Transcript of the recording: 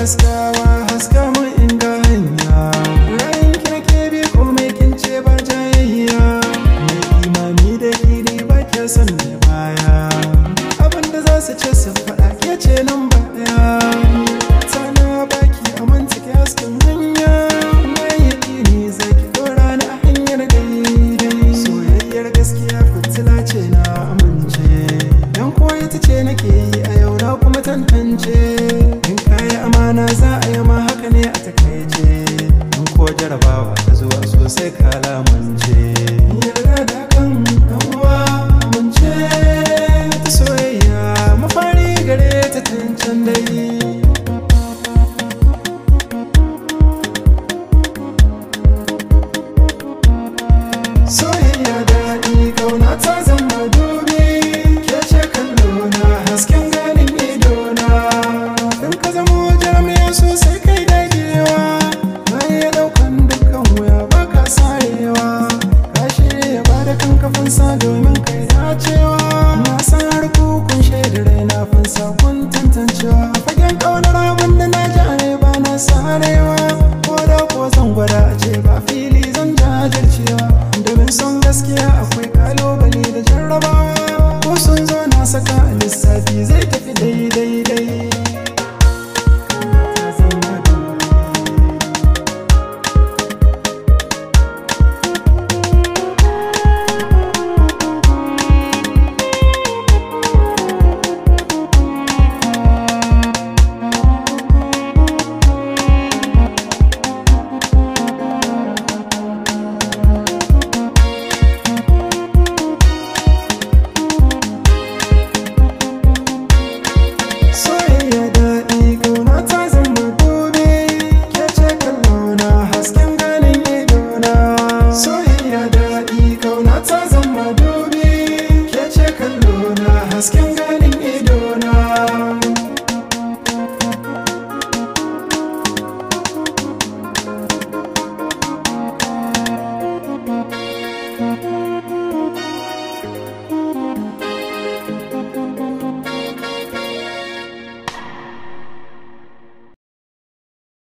haskawa haska mun inga hanya rayin ki nake bi komai kin ce ba jayayya mai imani da kiri ba ke son mai baya abinda za su ce su faɗa ke ce nan ba ɗaya sana baki aminta ki hasken hanya na yi kini za ki ɗora ni a hanyar daidai soyayyar gaskiya fitila ce na amince dan koyi ta ce nake yi a yau na kuma tantance in kayi amana za a yi ma haka ne a takaice in ko jarabawa ta zuwa sosai ka lamunce yarda da kan uwa amince ta soyayya mafari gare ta tancan dai soyayya daɗi kauna ta zama dubi ke ce kallona hasken ganin idona in ka zamo jami'a sosai kai dagewa na iya ɗaukan dukkan wuya ba ka sarewa ka shirya ba da kan kafansa domin kai dacewa na san har kukun shaidar na fansa kun tantancewa fagen ƙaunar abin da na ji ba na sarewa ko da ko zan gwada a ce ba fili zan jajircewa domin son gaskiya akwai kalubale da jarrabawa ko sun zo na saka a lissafi zai tafi daidai